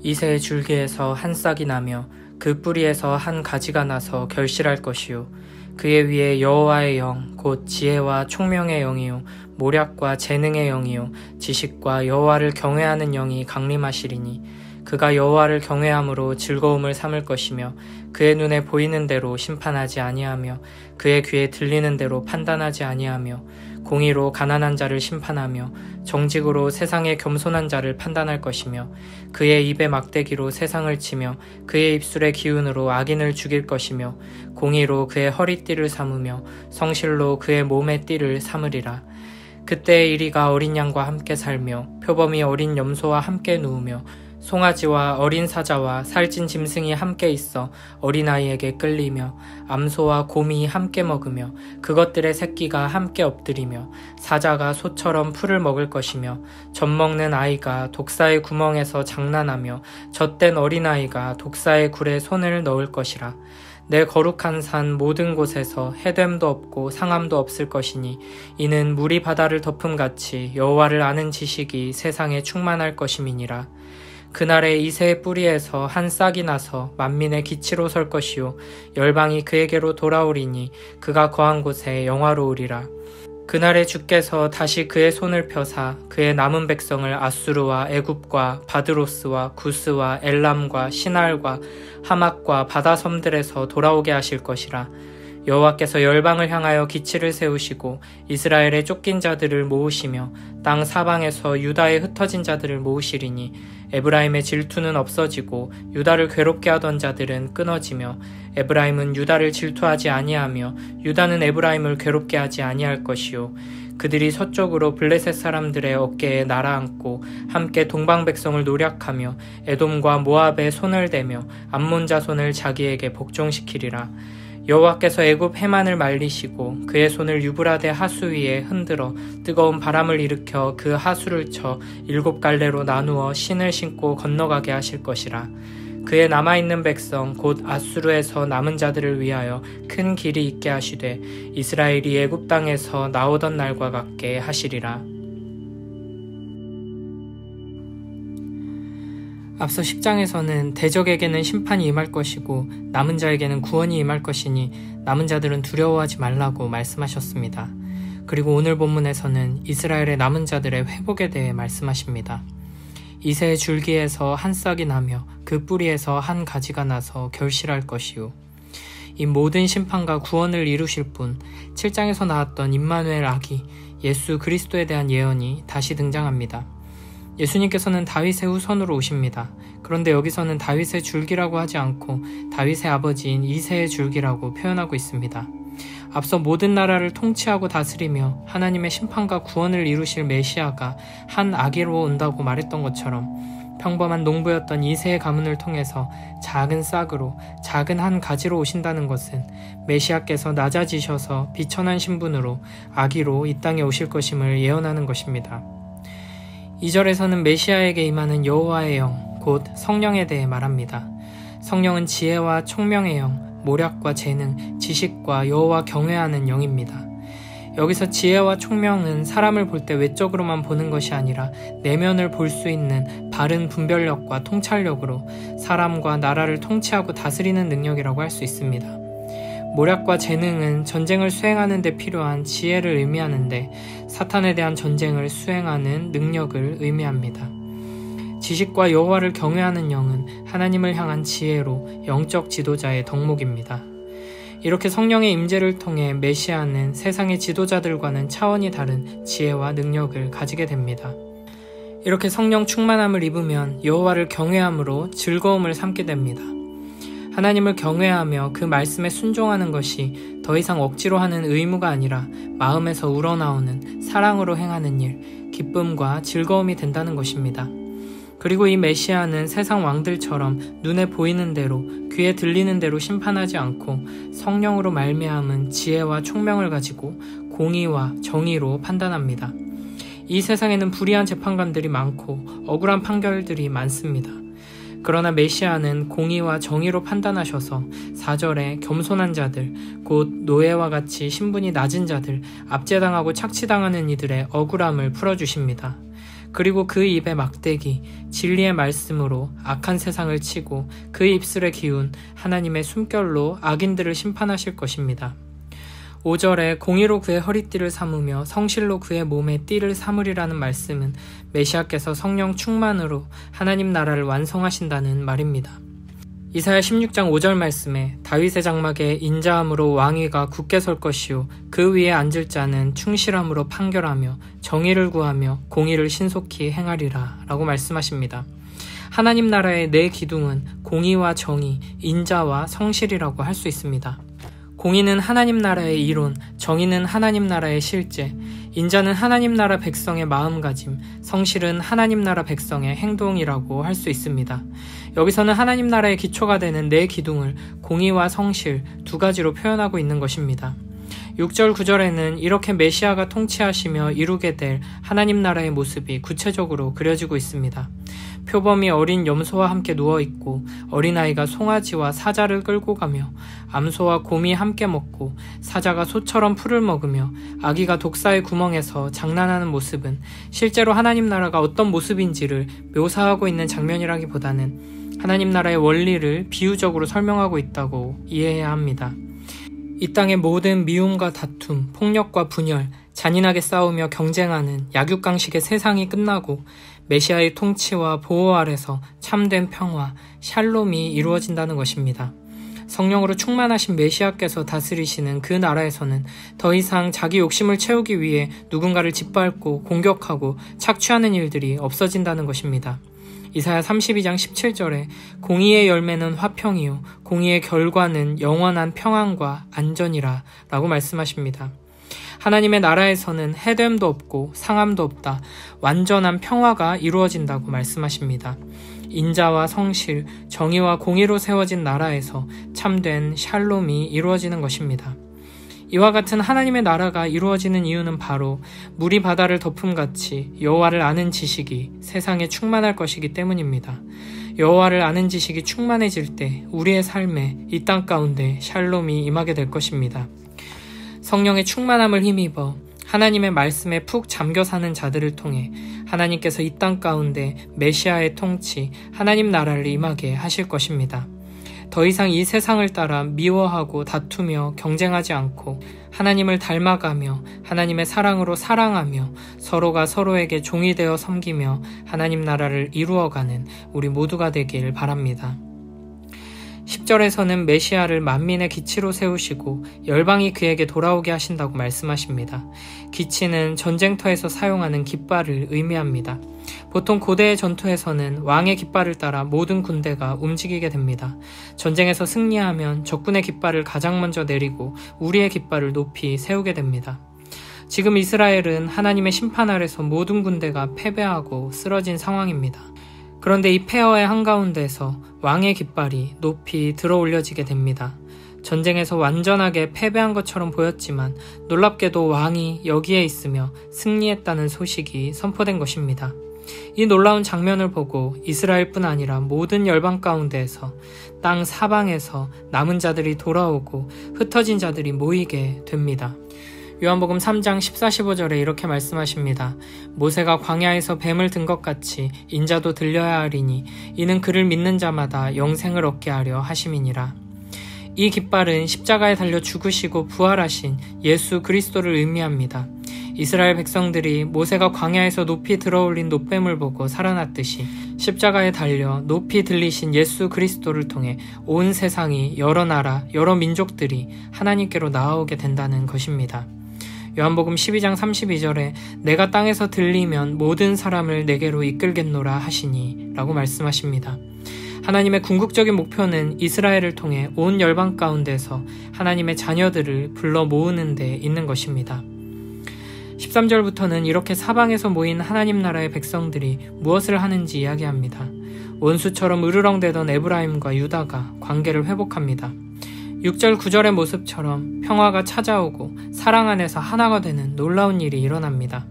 이새의 줄기에서 한 싹이 나며 그 뿌리에서 한 가지가 나서 결실할 것이요 그의 위에 여호와의 영 곧 지혜와 총명의 영이요 모략과 재능의 영이요 지식과 여호와를 경외하는 영이 강림하시리니 그가 여호와를 경외함으로 즐거움을 삼을 것이며 그의 눈에 보이는 대로 심판하지 아니하며 그의 귀에 들리는 대로 판단하지 아니하며 공의로 가난한 자를 심판하며 정직으로 세상의 겸손한 자를 판단할 것이며 그의 입의 막대기로 세상을 치며 그의 입술의 기운으로 악인을 죽일 것이며 공의로 그의 허리띠를 삼으며 성실로 그의 몸의 띠를 삼으리라. 그때의 이리가 어린 양과 함께 살며 표범이 어린 염소와 함께 누우며 송아지와 어린 사자와 살찐 짐승이 함께 있어 어린아이에게 끌리며 암소와 곰이 함께 먹으며 그것들의 새끼가 함께 엎드리며 사자가 소처럼 풀을 먹을 것이며 젖먹는 아이가 독사의 구멍에서 장난하며 젖된 어린아이가 독사의 굴에 손을 넣을 것이라. 내 거룩한 산 모든 곳에서 해됨도 없고 상함도 없을 것이니 이는 물이 바다를 덮음같이 여호와를 아는 지식이 세상에 충만할 것임이니라. 그날에 이새의 뿌리에서 한 싹이 나서 만민의 기치로 설 것이요 열방이 그에게로 돌아오리니 그가 거한 곳에 영화로우리라. 그날에 주께서 다시 그의 손을 펴사 그의 남은 백성을 아수르와 애굽과 바드로스와 구스와 엘람과 시날과 하맛과 바다 섬들에서 돌아오게 하실 것이라. 여호와께서 열방을 향하여 기치를 세우시고 이스라엘의 쫓긴 자들을 모으시며 땅 사방에서 유다에 흩어진 자들을 모으시리니 에브라임의 질투는 없어지고 유다를 괴롭게 하던 자들은 끊어지며 에브라임은 유다를 질투하지 아니하며 유다는 에브라임을 괴롭게 하지 아니할 것이요 그들이 서쪽으로 블레셋 사람들의 어깨에 날아앉고 함께 동방 백성을 노략하며 에돔과 모압에 손을 대며 암몬 자손을 자기에게 복종시키리라. 여호와께서 애굽 해만을 말리시고 그의 손을 유브라데 하수 위에 흔들어 뜨거운 바람을 일으켜 그 하수를 쳐 7갈래로 나누어 신을 신고 건너가게 하실 것이라. 그의 남아있는 백성 곧 아수르에서 남은 자들을 위하여 큰 길이 있게 하시되 이스라엘이 애굽 땅에서 나오던 날과 같게 하시리라. 앞서 10장에서는 대적에게는 심판이 임할 것이고 남은 자에게는 구원이 임할 것이니 남은 자들은 두려워하지 말라고 말씀하셨습니다. 그리고 오늘 본문에서는 이스라엘의 남은 자들의 회복에 대해 말씀하십니다. 이새의 줄기에서 한 싹이 나며 그 뿌리에서 한 가지가 나서 결실할 것이요. 이 모든 심판과 구원을 이루실 분, 7장에서 나왔던 임마누엘 아기 예수 그리스도에 대한 예언이 다시 등장합니다. 예수님께서는 다윗의 후손으로 오십니다. 그런데 여기서는 다윗의 줄기라고 하지 않고 다윗의 아버지인 이새의 줄기라고 표현하고 있습니다. 앞서 모든 나라를 통치하고 다스리며 하나님의 심판과 구원을 이루실 메시아가 한 아기로 온다고 말했던 것처럼 평범한 농부였던 이새의 가문을 통해서 작은 싹으로 작은 한 가지로 오신다는 것은 메시아께서 낮아지셔서 비천한 신분으로 아기로 이 땅에 오실 것임을 예언하는 것입니다. 2절에서는 메시아에게 임하는 여호와의 영, 곧 성령에 대해 말합니다. 성령은 지혜와 총명의 영, 모략과 재능, 지식과 여호와 경외하는 영입니다. 여기서 지혜와 총명은 사람을 볼 때 외적으로만 보는 것이 아니라 내면을 볼 수 있는 바른 분별력과 통찰력으로 사람과 나라를 통치하고 다스리는 능력이라고 할 수 있습니다. 모략과 재능은 전쟁을 수행하는 데 필요한 지혜를 의미하는데 사탄에 대한 전쟁을 수행하는 능력을 의미합니다. 지식과 여호와를 경외하는 영은 하나님을 향한 지혜로 영적 지도자의 덕목입니다. 이렇게 성령의 임재를 통해 메시아는 세상의 지도자들과는 차원이 다른 지혜와 능력을 가지게 됩니다. 이렇게 성령 충만함을 입으면 여호와를 경외함으로 즐거움을 삼게 됩니다. 하나님을 경외하며 그 말씀에 순종하는 것이 더 이상 억지로 하는 의무가 아니라 마음에서 우러나오는 사랑으로 행하는 일, 기쁨과 즐거움이 된다는 것입니다. 그리고 이 메시아는 세상 왕들처럼 눈에 보이는 대로, 귀에 들리는 대로 심판하지 않고 성령으로 말미암은 지혜와 총명을 가지고 공의와 정의로 판단합니다. 이 세상에는 불의한 재판관들이 많고 억울한 판결들이 많습니다. 그러나 메시아는 공의와 정의로 판단하셔서 4절에 겸손한 자들, 곧 노예와 같이 신분이 낮은 자들, 압제당하고 착취당하는 이들의 억울함을 풀어주십니다. 그리고 그 입에 막대기, 진리의 말씀으로 악한 세상을 치고 그 입술에 기운 하나님의 숨결로 악인들을 심판하실 것입니다. 5절에 공의로 그의 허리띠를 삼으며 성실로 그의 몸에 띠를 삼으리라는 말씀은 메시아께서 성령 충만으로 하나님 나라를 완성하신다는 말입니다. 이사야 16장 5절 말씀에 다윗의 장막에 인자함으로 왕위가 굳게 설 것이요 그 위에 앉을 자는 충실함으로 판결하며 정의를 구하며 공의를 신속히 행하리라 라고 말씀하십니다. 하나님 나라의 네 기둥은 공의와 정의, 인자와 성실이라고 할 수 있습니다. 공의는 하나님 나라의 이론, 정의는 하나님 나라의 실제, 인자는 하나님 나라 백성의 마음가짐, 성실은 하나님 나라 백성의 행동이라고 할 수 있습니다. 여기서는 하나님 나라의 기초가 되는 네 기둥을 공의와 성실 두 가지로 표현하고 있는 것입니다. 6절 9절에는 이렇게 메시아가 통치하시며 이루게 될 하나님 나라의 모습이 구체적으로 그려지고 있습니다. 표범이 어린 염소와 함께 누워있고 어린아이가 송아지와 사자를 끌고 가며 암소와 곰이 함께 먹고 사자가 소처럼 풀을 먹으며 아기가 독사의 구멍에서 장난하는 모습은 실제로 하나님 나라가 어떤 모습인지를 묘사하고 있는 장면이라기보다는 하나님 나라의 원리를 비유적으로 설명하고 있다고 이해해야 합니다. 이 땅의 모든 미움과 다툼, 폭력과 분열, 잔인하게 싸우며 경쟁하는 약육강식의 세상이 끝나고 메시아의 통치와 보호 아래서 참된 평화, 샬롬이 이루어진다는 것입니다. 성령으로 충만하신 메시아께서 다스리시는 그 나라에서는 더 이상 자기 욕심을 채우기 위해 누군가를 짓밟고 공격하고 착취하는 일들이 없어진다는 것입니다. 이사야 32장 17절에 공의의 열매는 화평이요 공의의 결과는 영원한 평안과 안전이라 라고 말씀하십니다. 하나님의 나라에서는 해됨도 없고 상함도 없다. 완전한 평화가 이루어진다고 말씀하십니다. 인자와 성실, 정의와 공의로 세워진 나라에서 참된 샬롬이 이루어지는 것입니다. 이와 같은 하나님의 나라가 이루어지는 이유는 바로 물이 바다를 덮음같이 여호와를 아는 지식이 세상에 충만할 것이기 때문입니다. 여호와를 아는 지식이 충만해질 때 우리의 삶에 이 땅 가운데 샬롬이 임하게 될 것입니다. 성령의 충만함을 힘입어 하나님의 말씀에 푹 잠겨 사는 자들을 통해 하나님께서 이 땅 가운데 메시아의 통치, 하나님 나라를 임하게 하실 것입니다. 더 이상 이 세상을 따라 미워하고 다투며 경쟁하지 않고 하나님을 닮아가며 하나님의 사랑으로 사랑하며 서로가 서로에게 종이 되어 섬기며 하나님 나라를 이루어가는 우리 모두가 되길 바랍니다. 10절에서는 메시아를 만민의 기치로 세우시고 열방이 그에게 돌아오게 하신다고 말씀하십니다. 기치는 전쟁터에서 사용하는 깃발을 의미합니다. 보통 고대의 전투에서는 왕의 깃발을 따라 모든 군대가 움직이게 됩니다. 전쟁에서 승리하면 적군의 깃발을 가장 먼저 내리고 우리의 깃발을 높이 세우게 됩니다. 지금 이스라엘은 하나님의 심판 아래서 모든 군대가 패배하고 쓰러진 상황입니다. 그런데 이 폐허의 한가운데서 왕의 깃발이 높이 들어 올려지게 됩니다. 전쟁에서 완전하게 패배한 것처럼 보였지만 놀랍게도 왕이 여기에 있으며 승리했다는 소식이 선포된 것입니다. 이 놀라운 장면을 보고 이스라엘뿐 아니라 모든 열방 가운데에서 땅 사방에서 남은 자들이 돌아오고 흩어진 자들이 모이게 됩니다. 요한복음 3장 14-15절에 이렇게 말씀하십니다. 모세가 광야에서 뱀을 든 것 같이 인자도 들려야 하리니 이는 그를 믿는 자마다 영생을 얻게 하려 하심이니라. 이 깃발은 십자가에 달려 죽으시고 부활하신 예수 그리스도를 의미합니다. 이스라엘 백성들이 모세가 광야에서 높이 들어올린 놋뱀을 보고 살아났듯이 십자가에 달려 높이 들리신 예수 그리스도를 통해 온 세상이 여러 나라, 여러 민족들이 하나님께로 나아오게 된다는 것입니다. 요한복음 12장 32절에 내가 땅에서 들리면 모든 사람을 내게로 이끌겠노라 하시니 라고 말씀하십니다. 하나님의 궁극적인 목표는 이스라엘을 통해 온 열방 가운데서 하나님의 자녀들을 불러 모으는 데 있는 것입니다. 13절부터는 이렇게 사방에서 모인 하나님 나라의 백성들이 무엇을 하는지 이야기합니다. 원수처럼 으르렁대던 에브라임과 유다가 관계를 회복합니다. 6절 9절의 모습처럼 평화가 찾아오고 사랑 안에서 하나가 되는 놀라운 일이 일어납니다.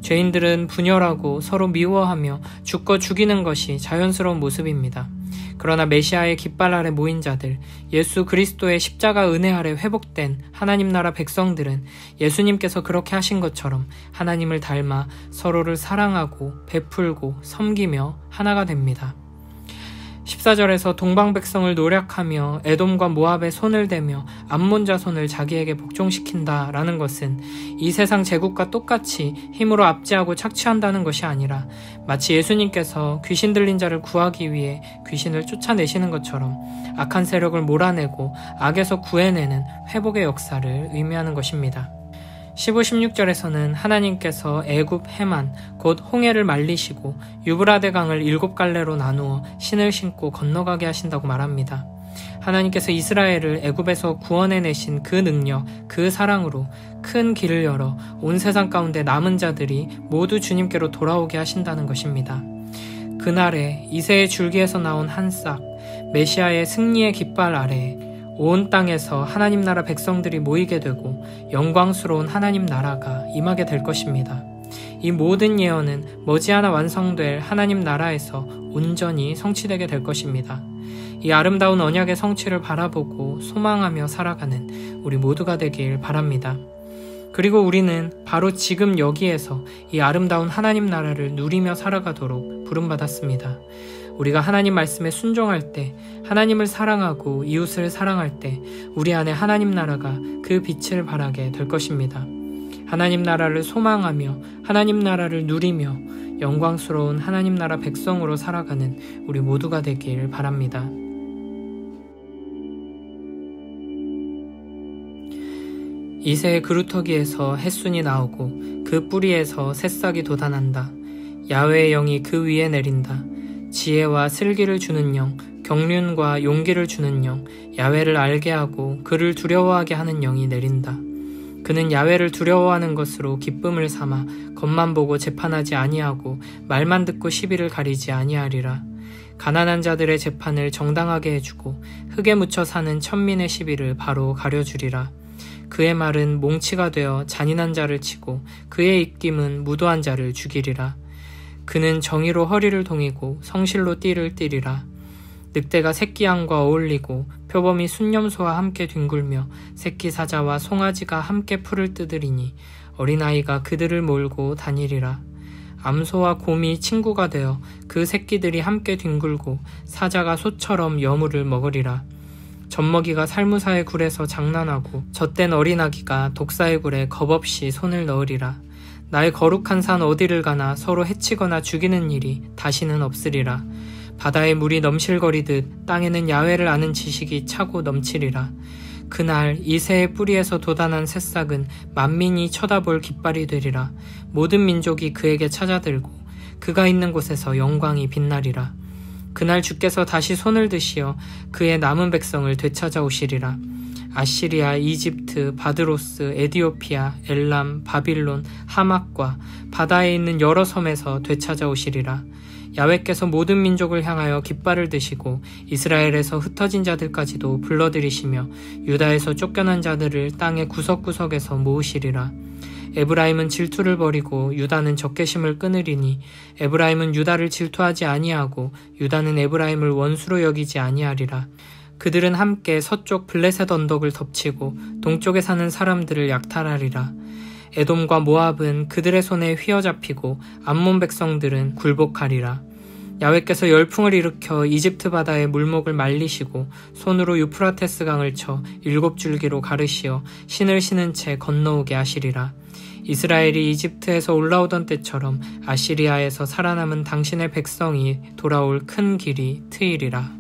죄인들은 분열하고 서로 미워하며 죽고 죽이는 것이 자연스러운 모습입니다. 그러나 메시아의 깃발 아래 모인 자들, 예수 그리스도의 십자가 은혜 아래 회복된 하나님 나라 백성들은 예수님께서 그렇게 하신 것처럼 하나님을 닮아 서로를 사랑하고 베풀고 섬기며 하나가 됩니다. 14절에서 동방 백성을 노략하며 에돔과 모압의 손을 대며 암몬 자손을 자기에게 복종시킨다 라는 것은 이 세상 제국과 똑같이 힘으로 압제하고 착취한다는 것이 아니라 마치 예수님께서 귀신 들린 자를 구하기 위해 귀신을 쫓아내시는 것처럼 악한 세력을 몰아내고 악에서 구해내는 회복의 역사를 의미하는 것입니다. 15, 16절에서는 하나님께서 애굽 해만 곧 홍해를 말리시고 유브라데 강을 7갈래로 나누어 신을 신고 건너가게 하신다고 말합니다. 하나님께서 이스라엘을 애굽에서 구원해내신 그 능력, 그 사랑으로 큰 길을 열어 온 세상 가운데 남은 자들이 모두 주님께로 돌아오게 하신다는 것입니다. 그날에 이새의 줄기에서 나온 한 싹, 메시아의 승리의 깃발 아래에 온 땅에서 하나님 나라 백성들이 모이게 되고 영광스러운 하나님 나라가 임하게 될 것입니다. 이 모든 예언은 머지않아 완성될 하나님 나라에서 온전히 성취되게 될 것입니다. 이 아름다운 언약의 성취를 바라보고 소망하며 살아가는 우리 모두가 되길 바랍니다. 그리고 우리는 바로 지금 여기에서 이 아름다운 하나님 나라를 누리며 살아가도록 부름받았습니다. 우리가 하나님 말씀에 순종할 때, 하나님을 사랑하고 이웃을 사랑할 때 우리 안에 하나님 나라가 그 빛을 발하게 될 것입니다. 하나님 나라를 소망하며 하나님 나라를 누리며 영광스러운 하나님 나라 백성으로 살아가는 우리 모두가 되길 바랍니다. 이새의 그루터기에서 햇순이 나오고 그 뿌리에서 새싹이 돋아난다. 야훼의 영이 그 위에 내린다. 지혜와 슬기를 주는 영, 경륜과 용기를 주는 영, 야훼를 알게 하고 그를 두려워하게 하는 영이 내린다. 그는 야훼를 두려워하는 것으로 기쁨을 삼아 겉만 보고 재판하지 아니하고 말만 듣고 시비를 가리지 아니하리라. 가난한 자들의 재판을 정당하게 해주고 흙에 묻혀 사는 천민의 시비를 바로 가려주리라. 그의 말은 몽치가 되어 잔인한 자를 치고 그의 입김은 무도한 자를 죽이리라. 그는 정의로 허리를 동이고 성실로 띠를 띠리라. 늑대가 새끼 양과 어울리고 표범이 순념소와 함께 뒹굴며 새끼 사자와 송아지가 함께 풀을 뜯으리니 어린아이가 그들을 몰고 다니리라. 암소와 곰이 친구가 되어 그 새끼들이 함께 뒹굴고 사자가 소처럼 여물을 먹으리라. 젖먹이가 살무사의 굴에서 장난하고 젖된 어린아기가 독사의 굴에 겁없이 손을 넣으리라. 나의 거룩한 산 어디를 가나 서로 해치거나 죽이는 일이 다시는 없으리라. 바다에 물이 넘실거리듯 땅에는 야훼를 아는 지식이 차고 넘치리라. 그날 이새의 뿌리에서 돋아난 새싹은 만민이 쳐다볼 깃발이 되리라. 모든 민족이 그에게 찾아들고 그가 있는 곳에서 영광이 빛나리라. 그날 주께서 다시 손을 드시어 그의 남은 백성을 되찾아오시리라. 아시리아, 이집트, 바드로스, 에디오피아, 엘람, 바빌론, 하맛과 바다에 있는 여러 섬에서 되찾아오시리라. 야훼께서 모든 민족을 향하여 깃발을 드시고 이스라엘에서 흩어진 자들까지도 불러들이시며 유다에서 쫓겨난 자들을 땅의 구석구석에서 모으시리라. 에브라임은 질투를 버리고 유다는 적개심을 끊으리니 에브라임은 유다를 질투하지 아니하고 유다는 에브라임을 원수로 여기지 아니하리라. 그들은 함께 서쪽 블레셋 언덕을 덮치고 동쪽에 사는 사람들을 약탈하리라. 에돔과 모압은 그들의 손에 휘어잡히고 암몬 백성들은 굴복하리라. 야훼께서 열풍을 일으켜 이집트 바다의 물목을 말리시고 손으로 유프라테스 강을 쳐 7줄기로 가르시어 신을 신은 채 건너오게 하시리라. 이스라엘이 이집트에서 올라오던 때처럼 아시리아에서 살아남은 당신의 백성이 돌아올 큰 길이 트이리라.